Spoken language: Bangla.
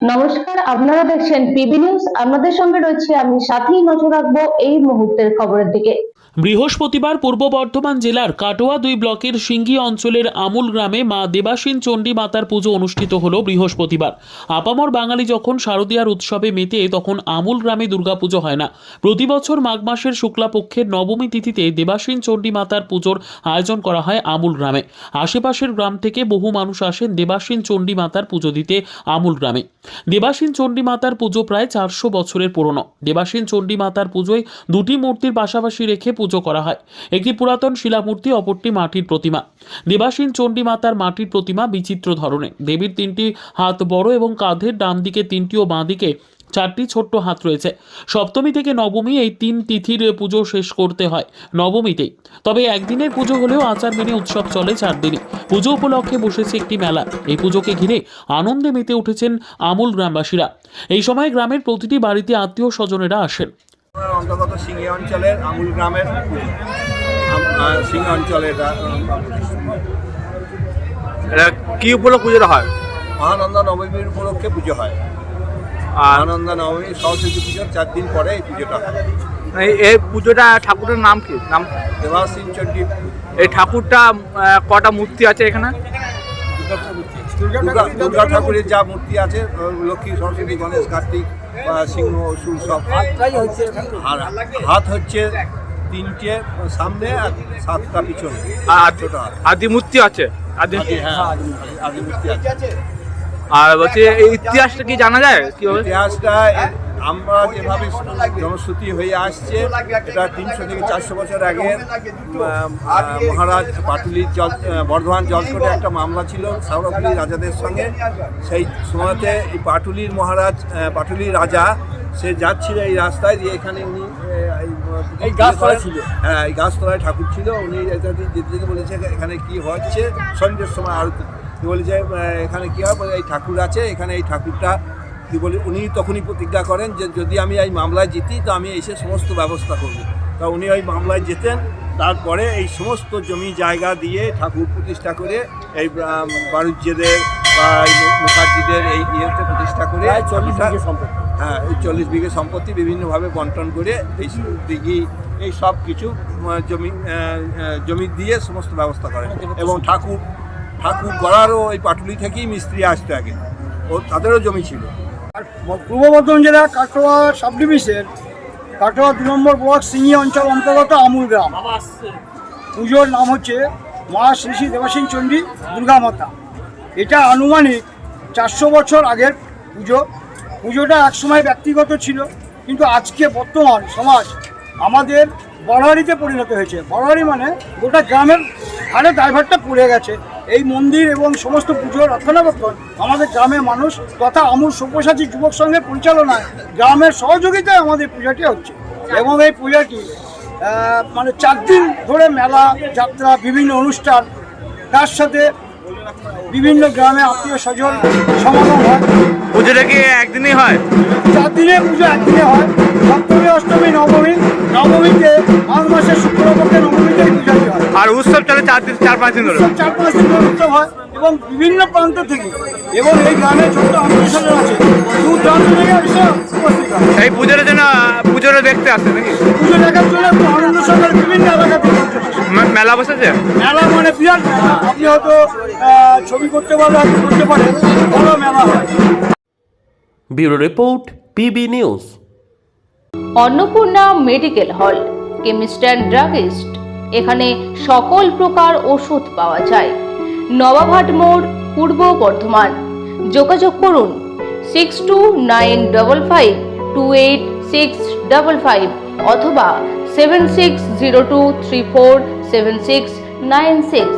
নমস্কার, আপনারা দেখছেন পিবি নিউজ। আপনাদের সঙ্গে রয়েছে আমি, সাথেই নজর রাখবো এই মুহূর্তের খবরের দিকে। বৃহস্পতিবার পূর্ব বর্ধমান জেলার কাটোয়া 2 ব্লকের সিঙ্গি অঞ্চলের আমুল গ্রামে মা দেবাসীন চণ্ডী মাতার পুজো অনুষ্ঠিত হলো বৃহস্পতিবার। আপামর বাঙালি যখন শারদীয়ার উৎসবে মেতে, তখন আমুল গ্রামে দুর্গাপুজো হয় না। প্রতি বছর মাঘ মাসের শুক্লাপক্ষের নবমী তিথিতে দেবাসীন চণ্ডী মাতার পুজোর আয়োজন করা হয় আমুল গ্রামে। আশেপাশের গ্রাম থেকে বহু মানুষ আসেন দেবাসীন চণ্ডী মাতার পুজো দিতে আমুল গ্রামে। দেবাসীন চণ্ডী মাতার পুজো প্রায় 400 বছরের পুরনো। দেবাসীন চণ্ডী মাতার পুজোয় দুটি মূর্তির পাশাপাশি রেখে পুজো করা হয়। একটি পুরাতন শিলামূর্তি, অপরটি মাটির প্রতিমা। দেবাসীন চণ্ডী মাতার মাটির প্রতিমা বিচিত্র ধরনের। দেবীর 3টি হাত বড় এবং কাঁধের ডান দিকে 3টি ও বাঁ দিকে 4টি ছোট্ট হাত রয়েছে। সপ্তমী থেকে নবমী এই 3 তিথির পুজো শেষ করতে হয় নবমীতেই। তবে একদিনের পুজো হলেও আচার মেনে উৎসব চলে 4 দিনই। পুজো উপলক্ষে বসেছে একটি মেলা। এই পুজোকে ঘিরে আনন্দে মেতে উঠেছেন আমুল গ্রামবাসীরা। এই সময় গ্রামের প্রতিটি বাড়িতে আত্মীয় স্বজনেরা আসেন। অন্তর্গত সিঙ্গি অঞ্চলের আমুল গ্রামের সিঙ্গি অঞ্চলের এটা কি উপলক্ষে পুজোটা হয়? মহানন্দা নবমীর উপলক্ষে পুজো হয়। মহানন্দা নবমী সরস্বতী পুজোর 4 দিন পরে এই পুজোটা হয়। এই পুজোটা ঠাকুরের নাম কি? নাম দেবাসীন চণ্ডী। এই ঠাকুরটা কটা মূর্তি আছে এখানে? দুর্গা ঠাকুরের যা মূর্তি আছে, লক্ষ্মী, সরস্বতী, গণেশ, কার্তিক, সিংহ, অসুর সব। আর হাত হচ্ছে 3টে সামনে আর 7টা পিছনে। আর ছোট হাত। আদি মূর্তি আছে? আদি আদি মূর্তি আছে। আর বলছি এই ইতিহাসটা কি জানা যায়? কি হবে ইতিহাসটা? আমরা যেভাবে জনশ্রুতি হয়ে আসছে, এটা 300 থেকে 400 বছর আগে মহারাজ পাটুলির বর্ধমান জলকোটে একটা মামলা ছিল সাউরভলি রাজাদের সঙ্গে। সেই সময়তে এই পাটুলির মহারাজ, পাটুলির রাজা, সে যাচ্ছিল এই রাস্তায়, দিয়ে এখানে উনি এই গাছতলায় ছিল। হ্যাঁ, এই গাছতলায় ঠাকুর ছিল। উনি যেতে যেতে বলেছে এখানে কি হচ্ছে, সন্ধ্যের সময় আরতি বলে যে এখানে কী হয়, এই ঠাকুর আছে এখানে, এই ঠাকুরটা কি বলে। উনি তখনই প্রতিজ্ঞা করেন যে যদি আমি এই মামলায় জিতি তো আমি এসে সমস্ত ব্যবস্থা করব। তা উনি ওই মামলায় যেতেন। তারপরে এই সমস্ত জমি জায়গা দিয়ে ঠাকুর প্রতিষ্ঠা করে এই বাণিজ্যদের বা মুখার্জিদের এই ইয়েতে প্রতিষ্ঠা করে 40 বিঘে সম্পত্তি, হ্যাঁ, এই 40 বিঘে সম্পত্তি বিভিন্নভাবে বন্টন করে এই দিঘি এই সব কিছু জমি দিয়ে সমস্ত ব্যবস্থা করেন। এবং ঠাকুর গড়ারও এই পাটুলি থেকেই মিস্ত্রি আসতো আগে, ও তাদেরও জমি ছিল। পূর্ব বর্ধমান জেলা কাটোয়া সাব ডিভিশন, কাটোয়া 2 নম্বর ব্লক, সিঙ্গি অঞ্চল অন্তর্গত আমুল গ্রাম। পুজোর নাম হচ্ছে মা শ্রী শ্রী দেবাসীন চণ্ডী দুর্গা মাতা। এটা আনুমানিক 400 বছর আগের পুজোটা একসময় ব্যক্তিগত ছিল, কিন্তু আজকে বর্তমান সমাজ আমাদের বড়হারিতে পরিণত হয়েছে। বড়হারি মানে গোটা গ্রামের ঘাড়ে দায়ভারটা পড়ে গেছে। এই মন্দির এবং সমস্ত পুজোর রক্ষণাবেক্ষণ আমাদের গ্রামের মানুষ তথা আমুল সব্যসাচী যুবক সংঘের পরিচালনায়, গ্রামের সহযোগিতায় আমাদের পূজাটি হচ্ছে। এবং এই পূজাটি মানে 4 দিন ধরে মেলা, যাত্রা, বিভিন্ন অনুষ্ঠান, তার সাথে বিভিন্ন গ্রামে আত্মীয় স্বজন সমাগম হয়। পুজোটা কি একদিনই হয়? 4 দিনের পুজো একদিনে হয়। সপ্তমী, অষ্টমী, নবমী। নবমীতে মাঘ মাসের শুক্লপক্ষে নবমীতে এই পূজাটি হয়। আর উৎসব চলে 4-5 দিন ধরে? 4-5 দিন ধরে উৎসব হয় এবং বিভিন্ন প্রান্ত থেকে, এবং এই গ্রামে যত আত্মীয় স্বজন আছে দূর দূরান্ত থেকে এসে উপস্থিত হয়। এই পুজোর জন্য পুজোটা দেখতে আসে নাকি? পুজো দেখার জন্য আনন্দ সঙ্গে বিভিন্ন এলাকা থেকে মেলা বসেছে? মেলা মানে বিরাট মেলা। আপনি হয়তো ছবি করতে পারলে হয়তো করতে পারেন, বড় মেলা হয়। Bureau report, PB news. Annapurna medical hall, chemist and druggist. এখানে সকল প্রকার ওষুধ পাওয়া যায়। নবাবহাট মোড়, পূর্ব বর্ধমান। যোগাযোগ করুন 6295528655 অথবা 7602347696।